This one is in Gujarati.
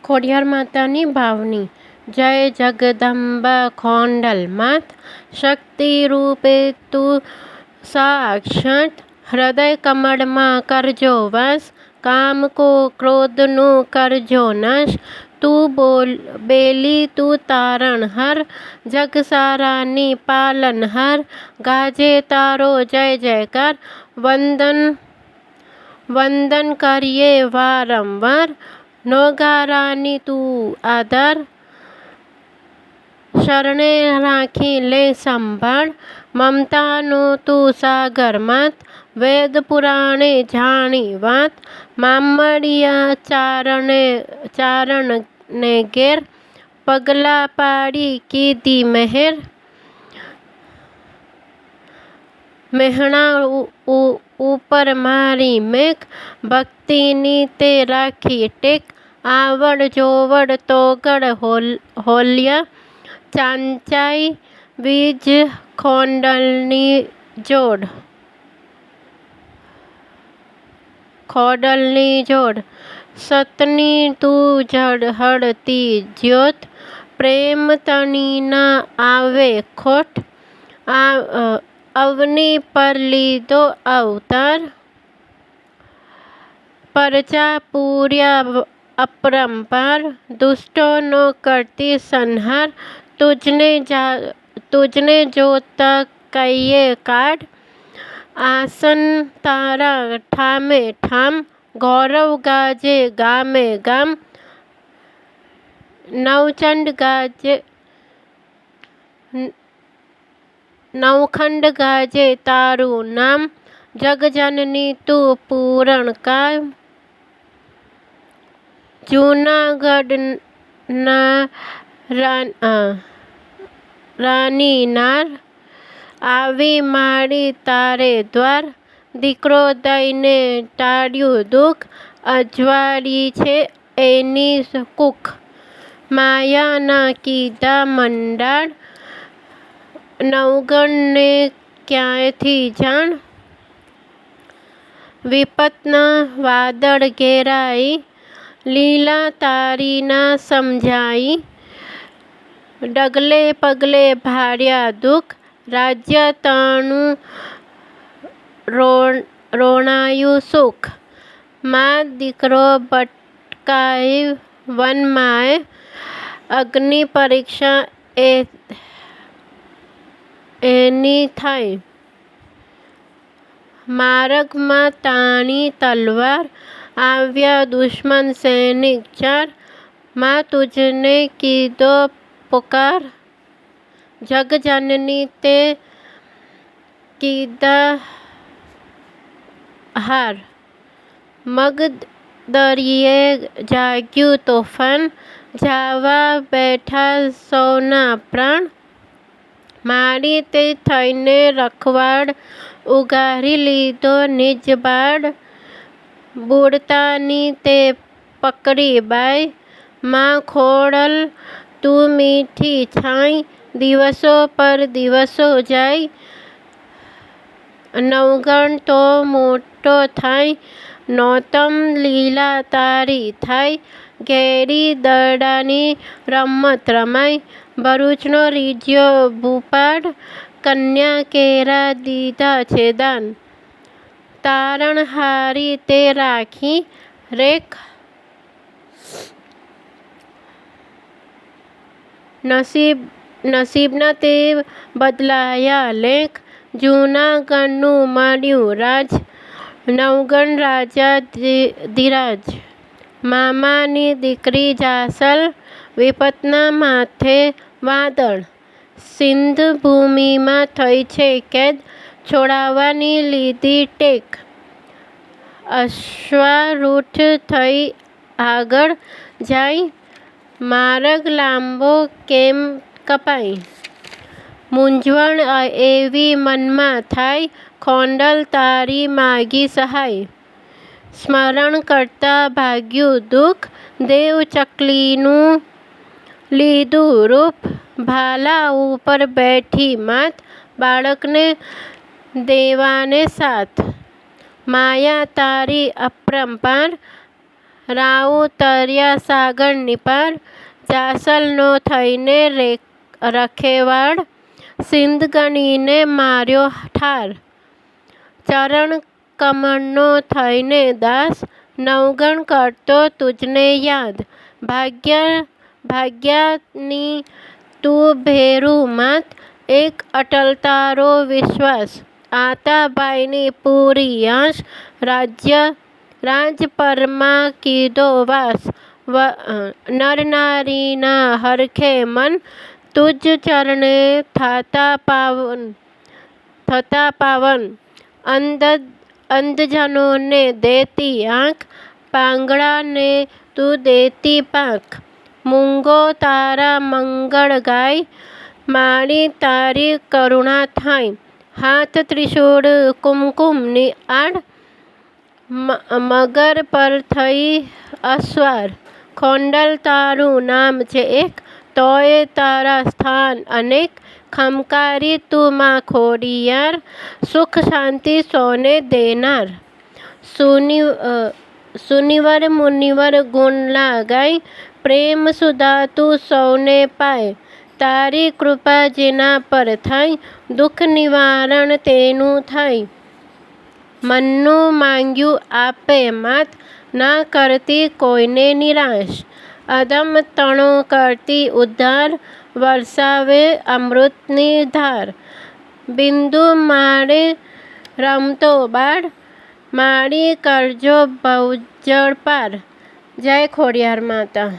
ખોડિયાર માતાની ભાવની. જય જગદંબા ખોંડલ માત, શક્તિ રૂપે તું સાક્ષાત. હૃદય કમળમાં કરજો વાસ, કામ કો ક્રોધનું કરજો નાશ. તું બેલી તું તારણહાર, જગ સારાની પાલનહાર. ગાજે તારો જય જયકાર, વંદન કરીએ વારંવાર. નોગારાની તું આધાર, શરણે રાખી લે સંભાળ. મમતાનો તું સાગર માત, વેદ પુરાણે જાણી વાત. મામડિયા ચારણને ઘેર, પગલાં પાડી કીધી મહેર. મહેણા ઉપર મારી મેઘ, ભક્તિની તે રાખી ટેક. આવડ જોવડ તોગડ હોલ્યા, ચાંચાઈ બીજ ખોડલની જોડ. સતની તું ઝળહળતી જ્યોત, પ્રેમ તણી ના આવે ખોટ. અવની પર લીધો અવતાર, પરચા પૂર્યા અપરંપાર. દુષ્ટોનો કરતી સંહાર, તુજને જોતા કહીએ કાઢ. આસન તારા ઠામે ઠામ, ગૌરવ ગાજે ગામે ગામ. નવખંડ ગાજે તારું નામ, જગજનની તું પૂરણ કામ. જૂનાગઢના રાની નાર, આવી માડી તારે દ્વાર. દીકરો દઈને ટાળ્યું દુઃખ, અજવાળી છે એની કુખ. માયાના કીધા મંડાણ, નવગણને ક્યાંથી જાણ. વિપતના વાદળ ઘેરાઈ, લીલા તારી ના સમજાઈ. ડગલે પગલે ભાળ્યા દુઃખ, રાજ્ય તણું રોણાયું સુખ. માં દીકરો ભટકાઈ વનમાંય, અગ્નિ પરીક્ષા એની થઈ. માર્ગમાં તાણી તલવાર, આવ્યા દુશ્મન સૈનિક ચાર. માં તુજને કીધો પુકાર, જગજનની તે કીધા હાર. મગદરિયે જાગ્યું તોફાન, જાવા બેઠા સૌના પ્રાણ. માડી તે થઈને રખવાડ, ઉગારી લીધો નિજ બાળ. બુડતાની તે પકડી બાઈ, માં ખોડલ તું મીઠી છાઈ. દિવસો પર દિવસો જાય, નવગણ તો મોટો થાય. નોતમ લીલા તારી થાય, ઘેરી દડાની રમત રમાય. ભરૂચનો રીઝ્યો ભૂપાળ, કન્યા કેરા દીધા છે દાન. તારણહારી તે રાખી રેખ, નસીબના તે બદલાયા લેખ. જૂનાગઢનું મળ્યું રાજ, નવગણ રાજા ધીરાજ. મામાની દીકરી જાસલ, વિપતના માથે વાદળ. સિંધ ભૂમિમાં થઈ છે કેદ, છોડાવવાની લીધી ટેક. અશ્વારૂઢ થઈ આગળ જાય, માર્ગ લાંબો કેમ કપાય. મૂંઝવણ એવી મનમાં થાય, ખોંડલ તારી માગી સહાય. સ્મરણ કરતા ભાગ્યું દુઃખ, દેવ ચકલીનું લીધું રૂપ. ભાલા ઉપર બેઠી માત, બાળકને દેવાને સાથ. માયા તારી અપરંપાર, રાઉ તર્યા સાગરની પાર, જાસલનો થઈને રખેવાળ, સિંધ ગણીને માર્યો ઠાર. ચરણ કમળનો થઈને દાસ, નવગણ કરતો તુજને યાદ. ભાગ્યની તું ભેરું માત, એક અટલ તારો વિશ્વાસ. આતાબાઈની પૂરી આશ, રાજ પરમાં કીધો વાસ. નર નારીના હરખે મન, તુજ ચરણે થતા પાવન. અંધજનોને દેતી આંખ, પાંગળાને તું દેતી પાંખ. મૂંગો તારા મંગળ ગાય, માડી તારી કરુણા થાય. હાથ ત્રિશૂળ કુમકુમની આડ, મગર પર થઈ અસવાર. ખોડલ તારું નામ છે એક, તોય તારા સ્થાન અનેક. ખમકારી તું માં ખોડિયાર, સુખ શાંતિ સૌને દેનાર. સુનિવર મુનિવર ગુણ ગાય, પ્રેમ સુધા તું સૌને પાય. તારી કૃપા જેના પર થાય, દુઃખ નિવારણ તેનું થાય. મનનું માંગ્યું આપે માત, ના કરતી કોઈને નિરાશ. અધમ તણો કરતી ઉદ્ધાર, વરસાવે અમૃતની ધાર. બિંદુ માળે રમતો બાળ, માડી કરજો ભવજળ પાર. જય ખોડિયાર માતા.